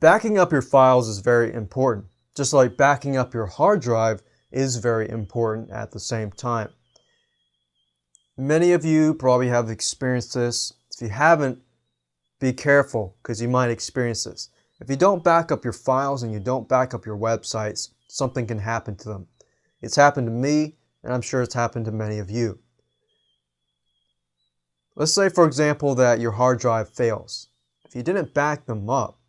Backing up your files is very important, just like backing up your hard drive is very important at the same time. Many of you probably have experienced this. If you haven't, be careful because you might experience this. If you don't back up your files and you don't back up your websites, something can happen to them. It's happened to me, and I'm sure it's happened to many of you. Let's say, for example, that your hard drive fails. If you didn't back them up,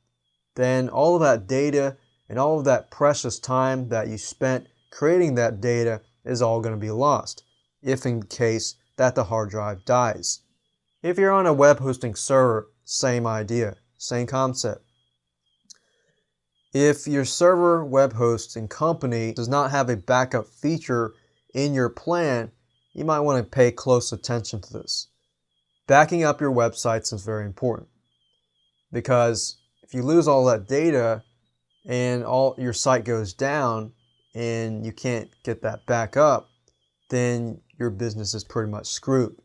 then all of that data and all of that precious time that you spent creating that data is all going to be lost, if in case that the hard drive dies. If you're on a web hosting server, same idea, same concept. If your server, web hosting company does not have a backup feature in your plan, you might want to pay close attention to this. Backing up your websites is very important because if you lose all that data and all your site goes down and you can't get that back up, then your business is pretty much screwed.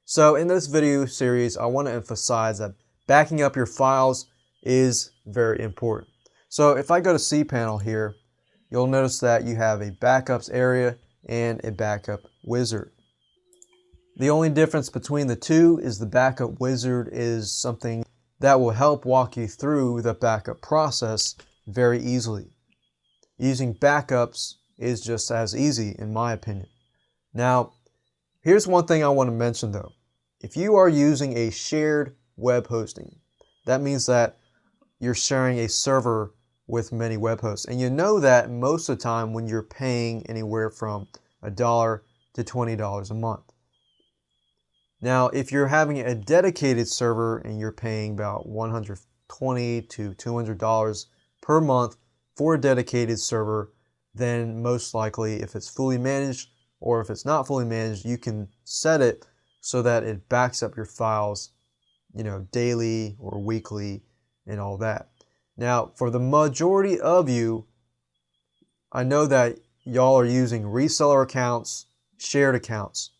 So in this video series, I want to emphasize that backing up your files is very important. So if I go to cPanel here, you'll notice that you have a backups area and a backup wizard. The only difference between the two is the backup wizard is something that will help walk you through the backup process very easily. Using backups is just as easy in my opinion. Now, here's one thing I want to mention though. If you are using a shared web hosting, that means that you're sharing a server with many web hosts. And you know that most of the time when you're paying anywhere from $1 to $20 a month. Now, if you're having a dedicated server and you're paying about $120 to $200 per month for a dedicated server, then most likely if it's fully managed or if it's not fully managed, you can set it so that it backs up your files, daily or weekly and all that. Now, for the majority of you, I know that y'all are using reseller accounts, shared accounts.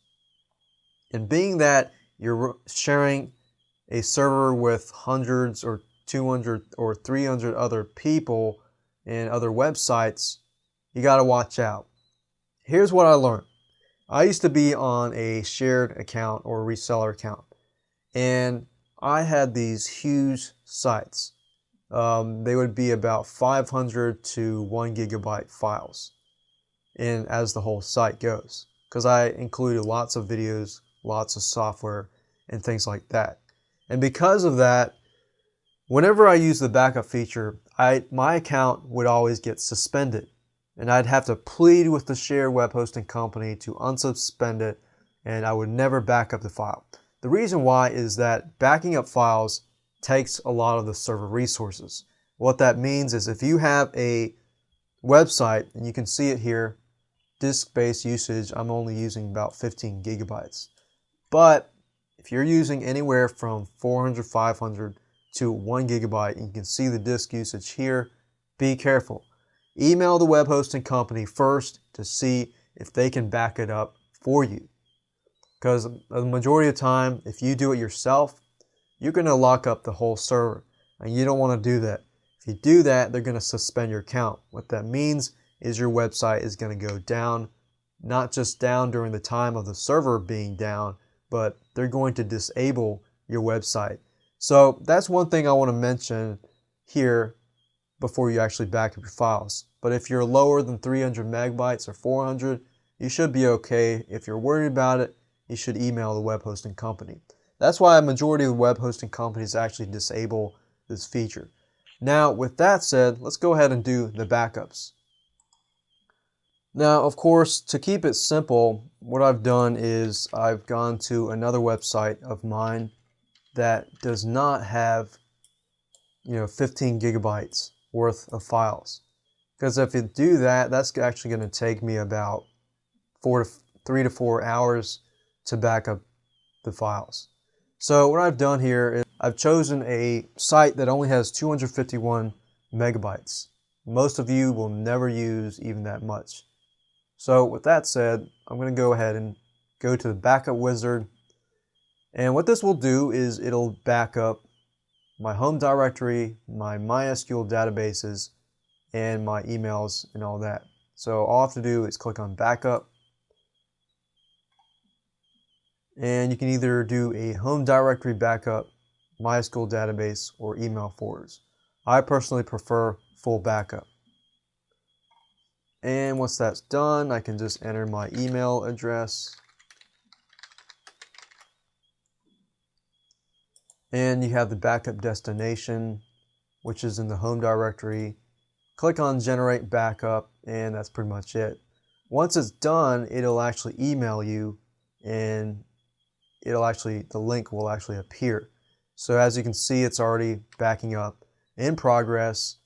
And being that you're sharing a server with hundreds or 200 or 300 other people and other websites, you got to watch out. Here's what I learned. I used to be on a shared account or reseller account, and I had these huge sites. They would be about 500 to 1 gigabyte files, and as the whole site goes, because I included lots of videos, lots of software, and things like that. And because of that, whenever I use the backup feature, my account would always get suspended. And I'd have to plead with the shared web hosting company to unsuspend it, and I would never back up the file. The reason why is that backing up files takes a lot of the server resources. What that means is if you have a website, and you can see it here, disk-based usage, I'm only using about 15 gigabytes. But if you're using anywhere from 400, 500 to 1 gigabyte, and you can see the disk usage here, be careful. Email the web hosting company first to see if they can back it up for you. Because the majority of the time, if you do it yourself, you're going to lock up the whole server, and you don't want to do that. If you do that, they're going to suspend your account. What that means is your website is going to go down, not just down during the time of the server being down, but they're going to disable your website. So that's one thing I want to mention here before you actually back up your files. But if you're lower than 300 megabytes or 400, you should be okay. If you're worried about it, you should email the web hosting company. That's why a majority of web hosting companies actually disable this feature. Now, with that said, let's go ahead and do the backups. Now, of course, to keep it simple, what I've done is I've gone to another website of mine that does not have 15 gigabytes worth of files. Because if you do that, that's actually going to take me about 3 to 4 hours to back up the files. So what I've done here is I've chosen a site that only has 251 megabytes. Most of you will never use even that much. So with that said, I'm going to go ahead and go to the backup wizard. And what this will do is it'll back up my home directory, my MySQL databases, and my emails and all that. So all I have to do is click on backup, and you can either do a home directory backup, MySQL database, or email folders. I personally prefer full backup. And once that's done, I can just enter my email address. And you have the backup destination, which is in the home directory. Click on generate backup, and that's pretty much it. Once it's done, it'll actually email you, and the link will actually appear. So as you can see, it's already backing up in progress,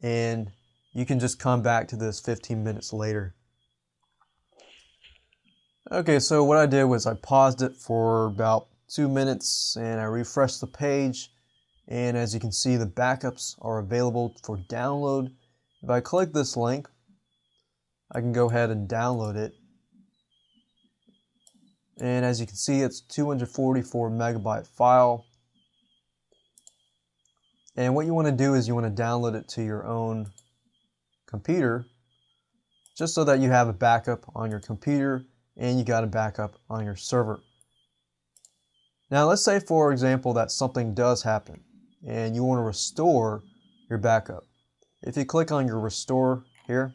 and you can just come back to this 15 minutes later. Okay, so what I did was I paused it for about 2 minutes and I refreshed the page, and as you can see, the backups are available for download. If I click this link, I can go ahead and download it. And as you can see, it's 244 megabyte file. And what you want to do is you want to download it to your own computer, just so that you have a backup on your computer and you got a backup on your server. Now let's say, for example, that something does happen and you want to restore your backup. If you click on your restore here,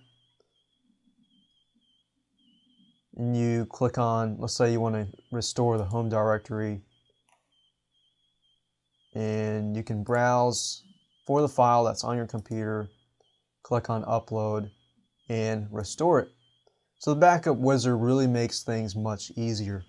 and you click on, let's say you want to restore the home directory, and you can browse for the file that's on your computer, click on upload, and restore it. So the backup wizard really makes things much easier.